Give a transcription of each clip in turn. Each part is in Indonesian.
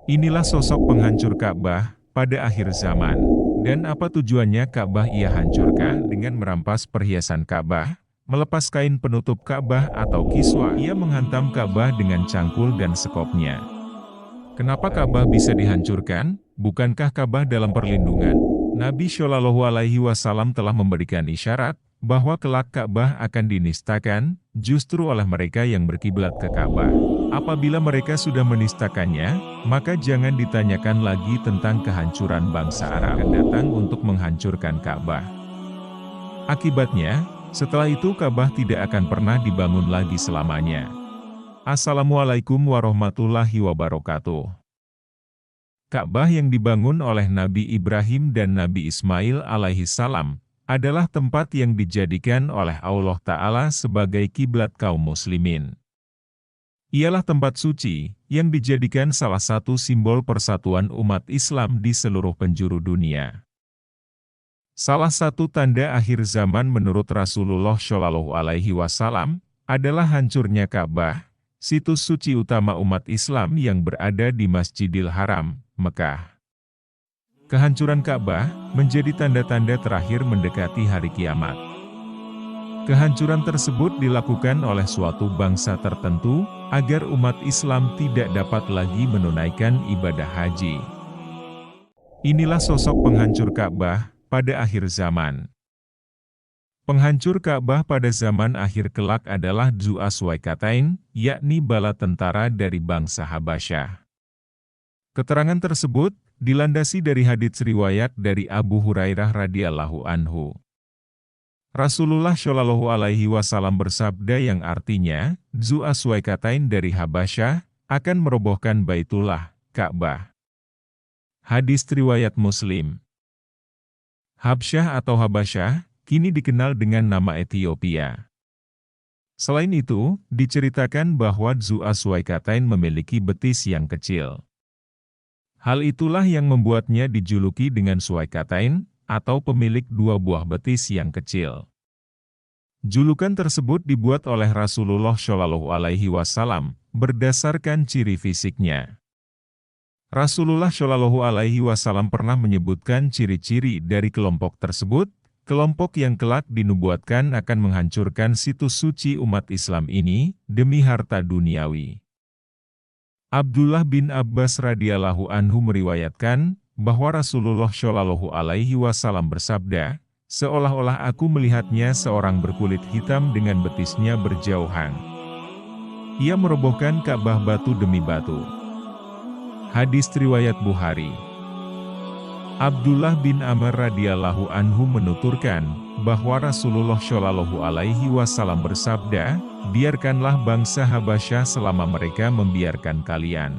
Inilah sosok penghancur Ka'bah pada akhir zaman. Dan apa tujuannya Ka'bah ia hancurkan? Dengan merampas perhiasan Ka'bah, melepas kain penutup Ka'bah atau kiswah, ia menghantam Ka'bah dengan cangkul dan sekopnya. Kenapa Ka'bah bisa dihancurkan? Bukankah Ka'bah dalam perlindungan? Nabi Shallallahu Alaihi Wasallam telah memberikan isyarat bahwa kelak Ka'bah akan dinistakan justru oleh mereka yang berkiblat ke Ka'bah. Apabila mereka sudah menistakannya, maka jangan ditanyakan lagi tentang kehancuran bangsa Arab yang datang untuk menghancurkan Ka'bah. Akibatnya, setelah itu Ka'bah tidak akan pernah dibangun lagi selamanya. Assalamualaikum warahmatullahi wabarakatuh. Ka'bah yang dibangun oleh Nabi Ibrahim dan Nabi Ismail alaihi salam adalah tempat yang dijadikan oleh Allah Ta'ala sebagai kiblat kaum muslimin. Ialah tempat suci yang dijadikan salah satu simbol persatuan umat Islam di seluruh penjuru dunia. Salah satu tanda akhir zaman menurut Rasulullah Shallallahu Alaihi Wasallam adalah hancurnya Ka'bah, situs suci utama umat Islam yang berada di Masjidil Haram, Mekah. Kehancuran Ka'bah menjadi tanda-tanda terakhir mendekati hari kiamat. Kehancuran tersebut dilakukan oleh suatu bangsa tertentu agar umat Islam tidak dapat lagi menunaikan ibadah haji. Inilah sosok penghancur Ka'bah pada akhir zaman. Penghancur Ka'bah pada zaman akhir kelak adalah Dzu Aswaikatain, yakni bala tentara dari bangsa Habasyah. Keterangan tersebut dilandasi dari hadits riwayat dari Abu Hurairah radhiyallahu anhu. Rasulullah Shallallahu Alaihi Wasallam bersabda yang artinya, Dzu Aswaikatain dari Habasyah akan merobohkan Baitullah, Ka'bah. Hadis riwayat Muslim. Habsyah atau Habasyah kini dikenal dengan nama Ethiopia. Selain itu, diceritakan bahwa Dzu Aswaikatain memiliki betis yang kecil. Hal itulah yang membuatnya dijuluki dengan Swaikatain, atau pemilik dua buah betis yang kecil. Julukan tersebut dibuat oleh Rasulullah Shallallahu Alaihi Wasallam berdasarkan ciri fisiknya. Rasulullah Shallallahu Alaihi Wasallam pernah menyebutkan ciri-ciri dari kelompok tersebut, kelompok yang kelak dinubuatkan akan menghancurkan situs suci umat Islam ini demi harta duniawi. Abdullah bin Abbas radhiyallahu anhu meriwayatkan bahwa Rasulullah Shallallahu Alaihi Wasallam bersabda, seolah-olah aku melihatnya seorang berkulit hitam dengan betisnya berjauhan. Ia merobohkan Ka'bah batu demi batu. Hadis riwayat Bukhari. Abdullah bin Amr radhiyallahu anhu menuturkan bahwa Rasulullah Shallallahu Alaihi Wasallam bersabda, biarkanlah bangsa Habasyah selama mereka membiarkan kalian.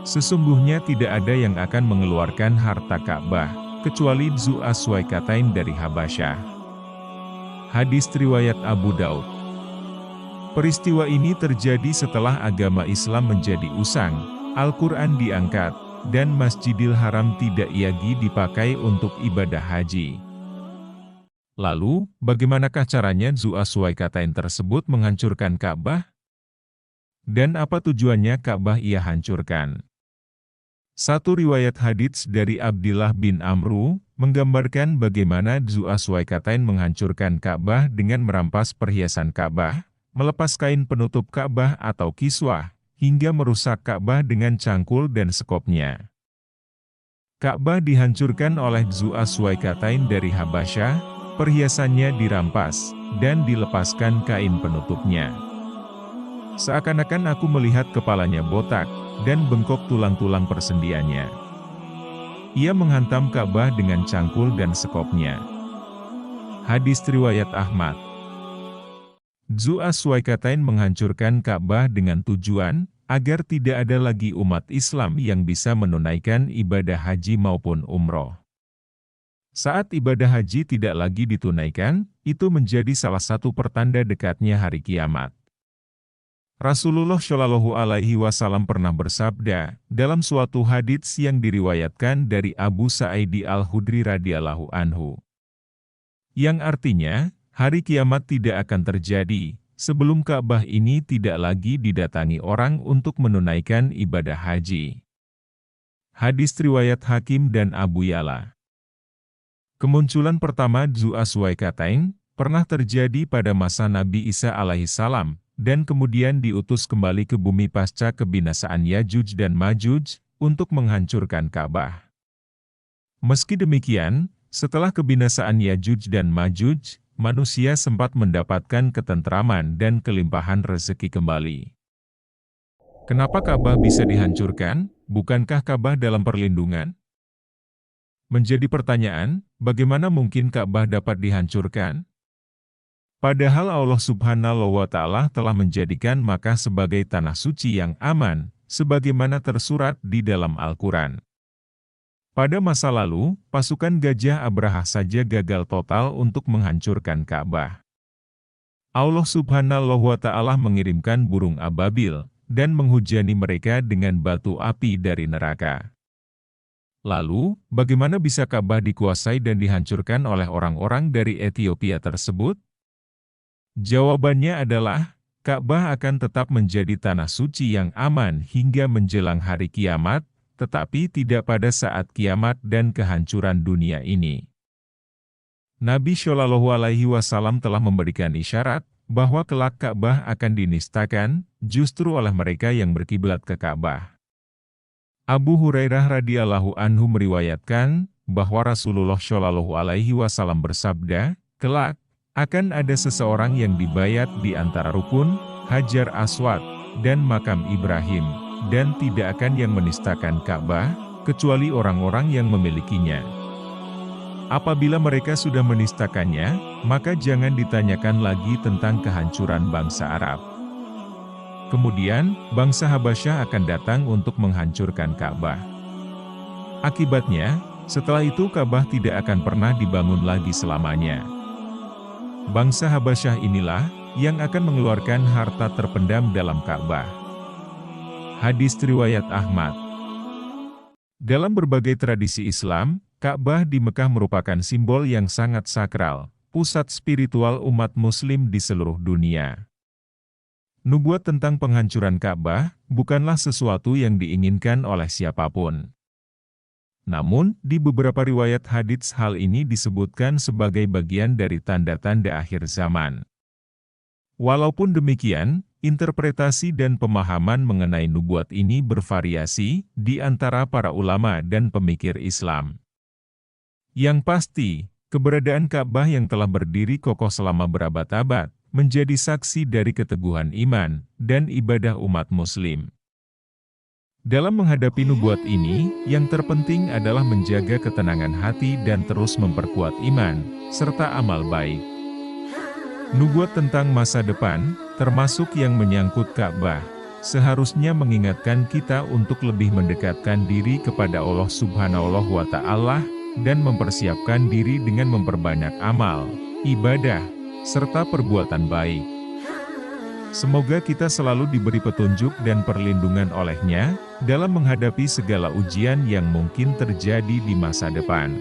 Sesungguhnya tidak ada yang akan mengeluarkan harta Ka'bah, kecuali Dzu Aswaikatain dari Habasyah. Hadis riwayat Abu Daud. Peristiwa ini terjadi setelah agama Islam menjadi usang, Al-Quran diangkat, dan Masjidil Haram tidak lagi dipakai untuk ibadah haji. Lalu, bagaimanakah caranya Dzu Aswaikatain tersebut menghancurkan Ka'bah? Dan apa tujuannya Ka'bah ia hancurkan? Satu riwayat hadits dari Abdullah bin Amru menggambarkan bagaimana Dzu Aswaikatain menghancurkan Ka'bah dengan merampas perhiasan Ka'bah, melepas kain penutup Ka'bah atau kiswah, hingga merusak Ka'bah dengan cangkul dan sekopnya. Ka'bah dihancurkan oleh Dzu Aswaikatain dari Habasyah, perhiasannya dirampas, dan dilepaskan kain penutupnya. Seakan-akan aku melihat kepalanya botak, dan bengkok tulang-tulang persendiannya. Ia menghantam Ka'bah dengan cangkul dan sekopnya. Hadis riwayat Ahmad. Dzu Aswaikatain menghancurkan Ka'bah dengan tujuan agar tidak ada lagi umat Islam yang bisa menunaikan ibadah haji maupun umroh. Saat ibadah haji tidak lagi ditunaikan, itu menjadi salah satu pertanda dekatnya hari kiamat. Rasulullah Shallallahu Alaihi Wasallam pernah bersabda dalam suatu hadits yang diriwayatkan dari Abu Sa'id Al-Khudri radhiyallahu anhu, yang artinya hari kiamat tidak akan terjadi sebelum Ka'bah ini tidak lagi didatangi orang untuk menunaikan ibadah haji. Hadis riwayat Hakim dan Abu Ya'la. Kemunculan pertama Dzu Aswaikatain pernah terjadi pada masa Nabi Isa alaihissalam, dan kemudian diutus kembali ke bumi pasca kebinasaan Yajuj dan Majuj untuk menghancurkan Ka'bah. Meski demikian, setelah kebinasaan Yajuj dan Majuj, manusia sempat mendapatkan ketentraman dan kelimpahan rezeki kembali. Kenapa Ka'bah bisa dihancurkan? Bukankah Ka'bah dalam perlindungan? Menjadi pertanyaan, bagaimana mungkin Ka'bah dapat dihancurkan? Padahal Allah Subhanahu wa Ta'ala telah menjadikan Makkah sebagai tanah suci yang aman, sebagaimana tersurat di dalam Al-Quran. Pada masa lalu, pasukan Gajah Abraha saja gagal total untuk menghancurkan Ka'bah. Allah Subhanahu wa Ta'ala mengirimkan burung ababil dan menghujani mereka dengan batu api dari neraka. Lalu, bagaimana bisa Ka'bah dikuasai dan dihancurkan oleh orang-orang dari Ethiopia tersebut? Jawabannya adalah, Ka'bah akan tetap menjadi tanah suci yang aman hingga menjelang hari kiamat, tetapi tidak pada saat kiamat dan kehancuran dunia ini. Nabi Shallallahu Alaihi Wasallam telah memberikan isyarat bahwa kelak Ka'bah akan dinistakan justru oleh mereka yang berkiblat ke Ka'bah. Abu Hurairah radhiyallahu anhu meriwayatkan bahwa Rasulullah Shallallahu Alaihi Wasallam bersabda, kelak akan ada seseorang yang dibayat di antara rukun, Hajar Aswad, dan makam Ibrahim, dan tidak akan yang menistakan Ka'bah, kecuali orang-orang yang memilikinya. Apabila mereka sudah menistakannya, maka jangan ditanyakan lagi tentang kehancuran bangsa Arab. Kemudian, bangsa Habasyah akan datang untuk menghancurkan Ka'bah. Akibatnya, setelah itu Ka'bah tidak akan pernah dibangun lagi selamanya. Bangsa Habasyah inilah yang akan mengeluarkan harta terpendam dalam Ka'bah. Hadis riwayat Ahmad. Dalam berbagai tradisi Islam, Ka'bah di Mekah merupakan simbol yang sangat sakral, pusat spiritual umat Muslim di seluruh dunia. Nubuat tentang penghancuran Ka'bah bukanlah sesuatu yang diinginkan oleh siapapun. Namun, di beberapa riwayat hadits hal ini disebutkan sebagai bagian dari tanda-tanda akhir zaman. Walaupun demikian, interpretasi dan pemahaman mengenai nubuat ini bervariasi di antara para ulama dan pemikir Islam. Yang pasti, keberadaan Ka'bah yang telah berdiri kokoh selama berabad-abad, menjadi saksi dari keteguhan iman dan ibadah umat Muslim. Dalam menghadapi nubuat ini, yang terpenting adalah menjaga ketenangan hati dan terus memperkuat iman, serta amal baik. Nubuat tentang masa depan, termasuk yang menyangkut Ka'bah, seharusnya mengingatkan kita untuk lebih mendekatkan diri kepada Allah Subhanahu wa Ta'ala, dan mempersiapkan diri dengan memperbanyak amal, ibadah, serta perbuatan baik. Semoga kita selalu diberi petunjuk dan perlindungan oleh-Nya dalam menghadapi segala ujian yang mungkin terjadi di masa depan.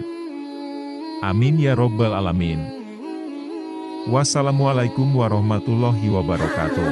Amin ya Rabbal Alamin. Wassalamualaikum warahmatullahi wabarakatuh.